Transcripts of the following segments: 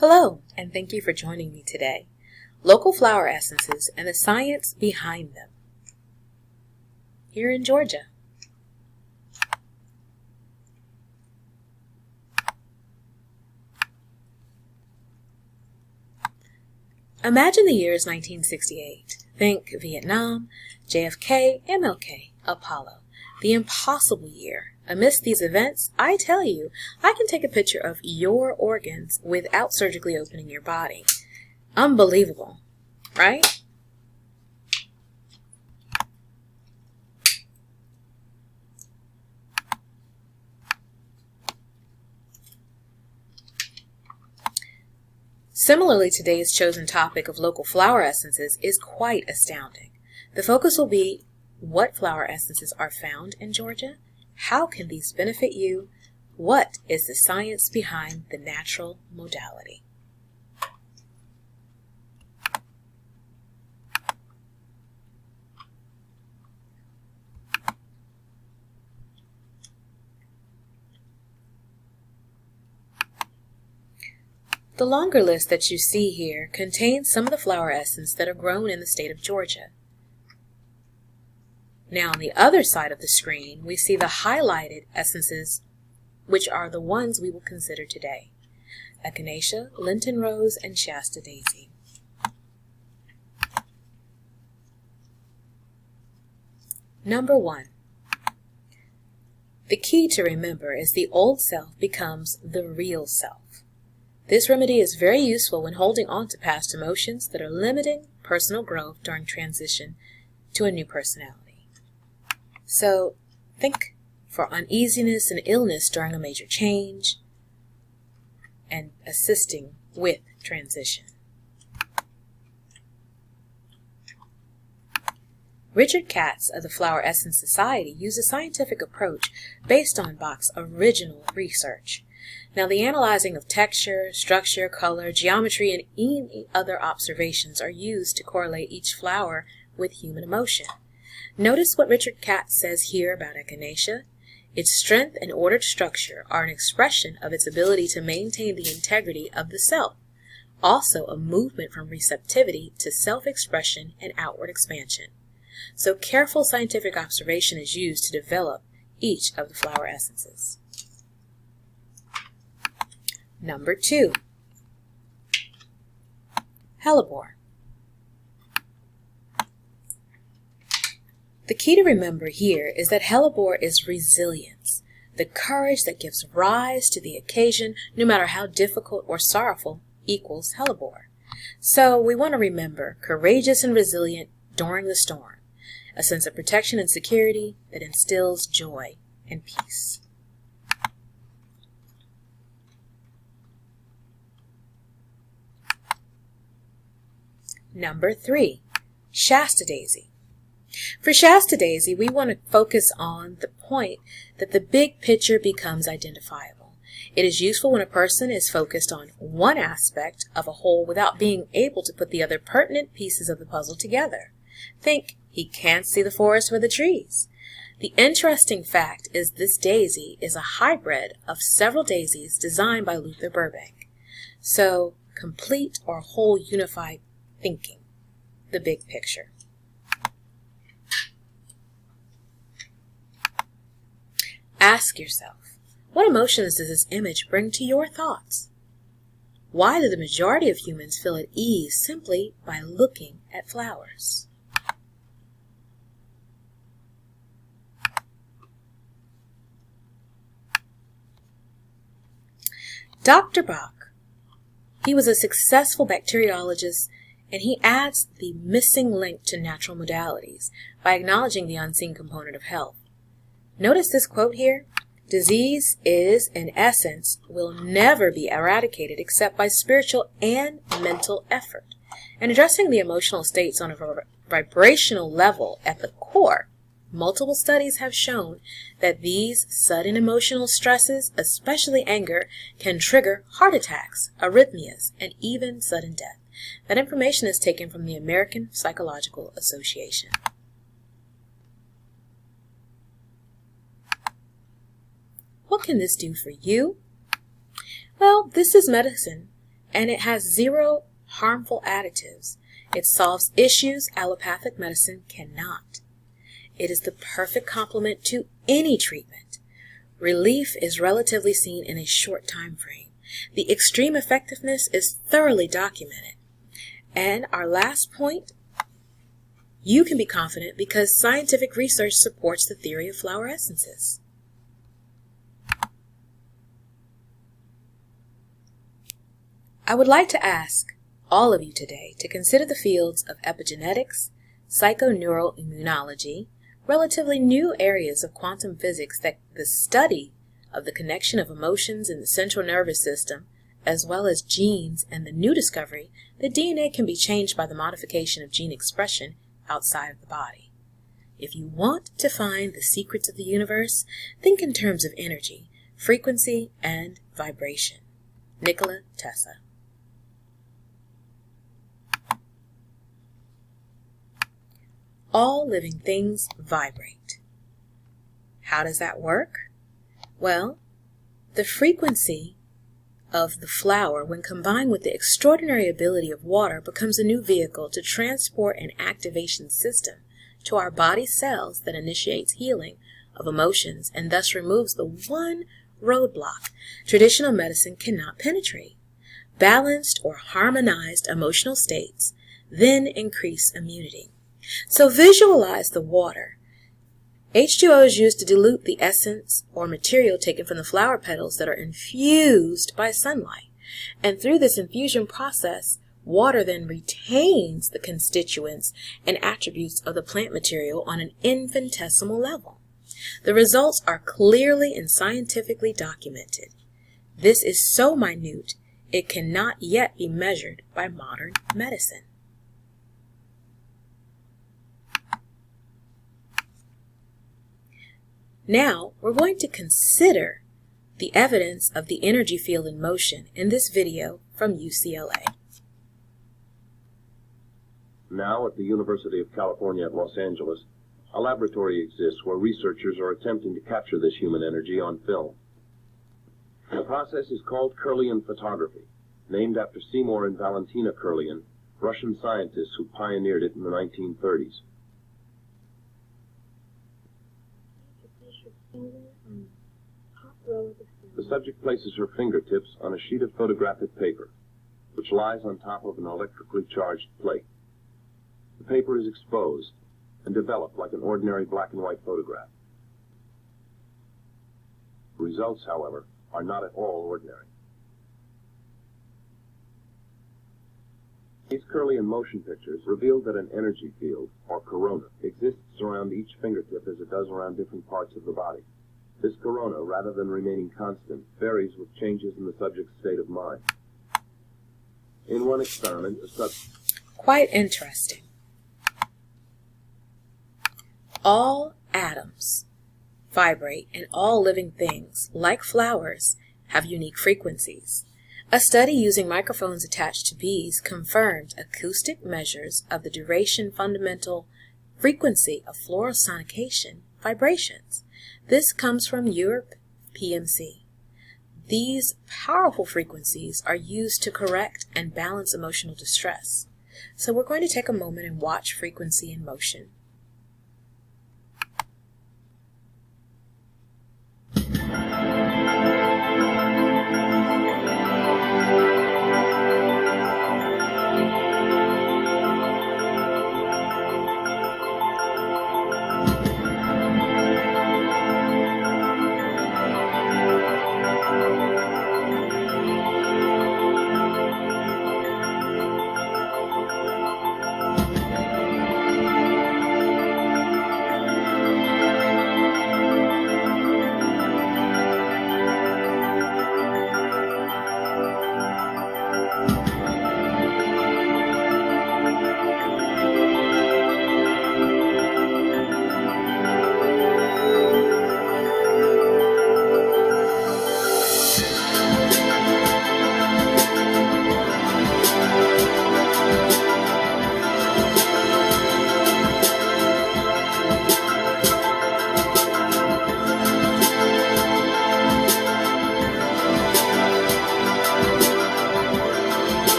Hello, and thank you for joining me today. Local flower essences and the science behind them. Here in Georgia. Imagine the year is 1968. Think Vietnam, JFK, MLK, Apollo. The impossible year. Amidst these events, I tell you, I can take a picture of your organs without surgically opening your body. Unbelievable, right? Similarly, today's chosen topic of local flower essences is quite astounding. The focus will be what flower essences are found in Georgia, how can these benefit you, what is the science behind the natural modality. The longer list that you see here contains some of the flower essence that are grown in the state of Georgia. Now on the other side of the screen, we see the highlighted essences, which are the ones we will consider today. Echinacea, Lenten Rose, and Shasta Daisy. Number 1. The key to remember is the old self becomes the real self. This remedy is very useful when holding on to past emotions that are limiting personal growth during transition to a new personality. So, think for uneasiness and illness during a major change and assisting with transition. Richard Katz of the Flower Essence Society used a scientific approach based on Bach's original research. Now, the analyzing of texture, structure, color, geometry, and any other observations are used to correlate each flower with human emotion. Notice what Richard Katz says here about echinacea. Its strength and ordered structure are an expression of its ability to maintain the integrity of the self, also a movement from receptivity to self-expression and outward expansion. So careful scientific observation is used to develop each of the flower essences. Number 2. Hellebore. The key to remember here is that hellebore is resilience, the courage that gives rise to the occasion, no matter how difficult or sorrowful, equals hellebore. So we want to remember courageous and resilient during the storm, a sense of protection and security that instills joy and peace. Number 3, Shasta Daisy. For Shasta Daisy, we want to focus on the point that the big picture becomes identifiable. It is useful when a person is focused on one aspect of a whole without being able to put the other pertinent pieces of the puzzle together. Think, he can't see the forest for the trees. The interesting fact is this daisy is a hybrid of several daisies designed by Luther Burbank. So, complete or whole unified thinking, the big picture. Ask yourself, what emotions does this image bring to your thoughts? Why do the majority of humans feel at ease simply by looking at flowers? Dr. Bach, he was a successful bacteriologist, and he adds the missing link to natural modalities by acknowledging the unseen component of health. Notice this quote here, disease is, in essence, will never be eradicated except by spiritual and mental effort. And addressing the emotional states on a vibrational level at the core, multiple studies have shown that these sudden emotional stresses, especially anger, can trigger heart attacks, arrhythmias, and even sudden death. That information is taken from the American Psychological Association. What can this do for you? Well, this is medicine, and it has 0 harmful additives. It solves issues allopathic medicine cannot. It is the perfect complement to any treatment. Relief is relatively seen in a short time frame. The extreme effectiveness is thoroughly documented. And our last point, you can be confident because scientific research supports the theory of flower essences. I would like to ask all of you today to consider the fields of epigenetics, psychoneuroimmunology, relatively new areas of quantum physics that the study of the connection of emotions in the central nervous system, as well as genes, and the new discovery that DNA can be changed by the modification of gene expression outside of the body. If you want to find the secrets of the universe, think in terms of energy, frequency, and vibration. Nikola Tesla. All living things vibrate. How does that work? Well, the frequency of the flower, when combined with the extraordinary ability of water, becomes a new vehicle to transport an activation system to our body cells that initiates healing of emotions and thus removes the one roadblock traditional medicine cannot penetrate. Balanced or harmonized emotional states then increase immunity. So visualize the water. H2O is used to dilute the essence or material taken from the flower petals that are infused by sunlight. And through this infusion process, water then retains the constituents and attributes of the plant material on an infinitesimal level. The results are clearly and scientifically documented. This is so minute, it cannot yet be measured by modern medicine. Now, we're going to consider the evidence of the energy field in motion in this video from UCLA. Now, at the University of California at Los Angeles, a laboratory exists where researchers are attempting to capture this human energy on film. The process is called Kirlian photography, named after Seymour and Valentina Kirlian, Russian scientists who pioneered it in the 1930s. The subject places her fingertips on a sheet of photographic paper, which lies on top of an electrically charged plate. The paper is exposed and developed like an ordinary black and white photograph. The results, however, are not at all ordinary. These Kirlian motion pictures revealed that an energy field, or corona, exists around each fingertip as it does around different parts of the body. This corona, rather than remaining constant, varies with changes in the subject's state of mind. In one experiment, Quite interesting. All atoms vibrate, and all living things, like flowers, have unique frequencies. A study using microphones attached to bees confirmed acoustic measures of the duration fundamental frequency of floral sonication vibrations. This comes from Europe PMC. These powerful frequencies are used to correct and balance emotional distress. So we're going to take a moment and watch frequency in motion.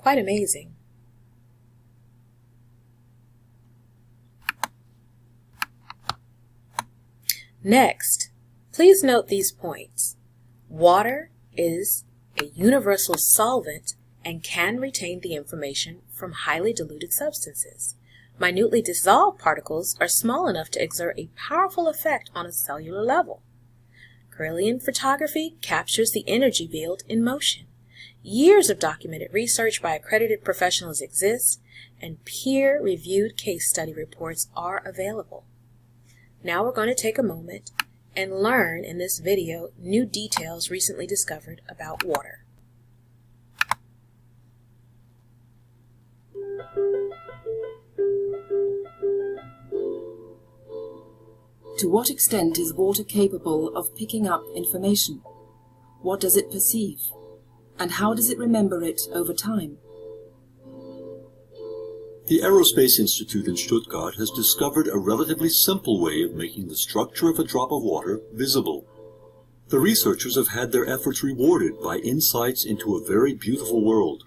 Quite amazing. Next, please note these points. Water is a universal solvent and can retain the information from highly diluted substances. Minutely dissolved particles are small enough to exert a powerful effect on a cellular level. Kirlian photography captures the energy field in motion. Years of documented research by accredited professionals exist, and peer-reviewed case study reports are available. Now we're going to take a moment and learn in this video new details recently discovered about water. To what extent is water capable of picking up information? What does it perceive? And how does it remember it over time? The Aerospace Institute in Stuttgart has discovered a relatively simple way of making the structure of a drop of water visible. The researchers have had their efforts rewarded by insights into a very beautiful world.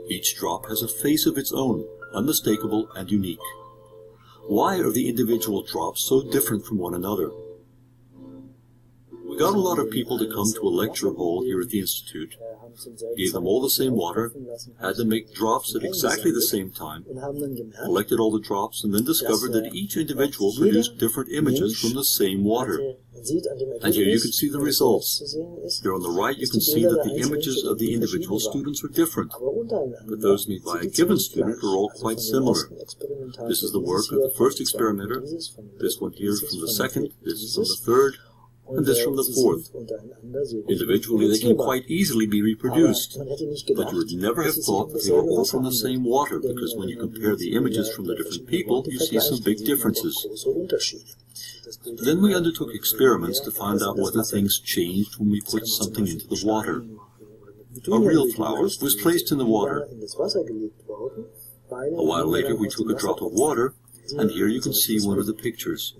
Each drop has a face of its own, unmistakable and unique. Why are the individual drops so different from one another? We got a lot of people to come to a lecture hall here at the Institute, gave them all the same water, had them make drops at exactly the same time, collected all the drops, and then discovered that each individual produced different images from the same water. And here you can see the results. Here on the right you can see that the images of the individual students are different, but those made by a given student are all quite similar. This is the work of the first experimenter, this one here is from the second, this is from the third, and this from the fourth. Individually they can quite easily be reproduced, but you would never have thought that they were all from the same water, because when you compare the images from the different people, you see some big differences. Then we undertook experiments to find out whether things changed when we put something into the water. A real flower was placed in the water. A while later we took a drop of water, and here you can see one of the pictures.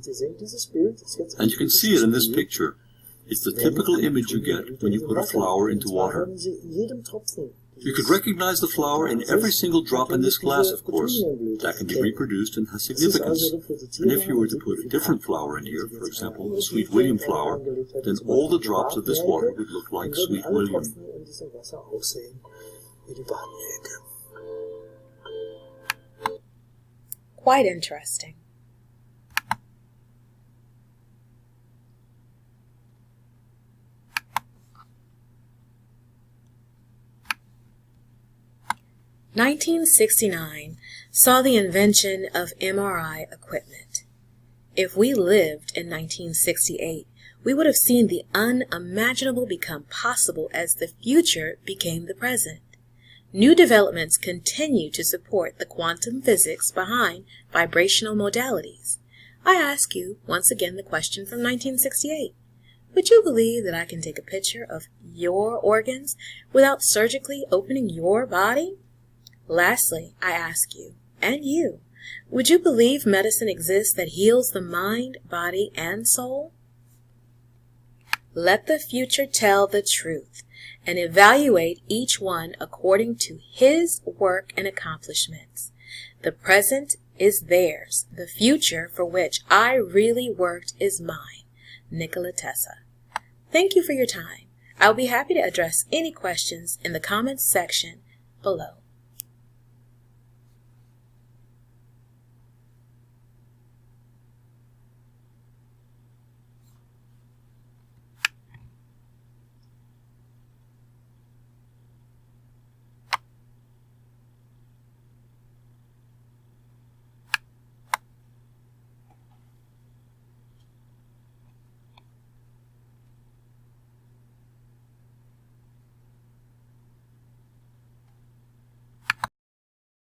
And you can see it in this picture. It's the typical image you get when you put a flower into water. You could recognize the flower in every single drop in this glass, of course. That can be reproduced and has significance. And if you were to put a different flower in here, for example, a Sweet William flower, then all the drops of this water would look like Sweet William. Quite interesting. "1969 saw the invention of MRI equipment. If we lived in 1968, we would have seen the unimaginable become possible as the future became the present. New developments continue to support the quantum physics behind vibrational modalities. I ask you once again the question from 1968. Would you believe that I can take a picture of your organs without surgically opening your body? Lastly, I ask you, and you, would you believe medicine exists that heals the mind, body, and soul? Let the future tell the truth, and evaluate each one according to his work and accomplishments. The present is theirs. The future for which I really worked is mine. Nikola Tesla. Thank you for your time. I'll be happy to address any questions in the comments section below.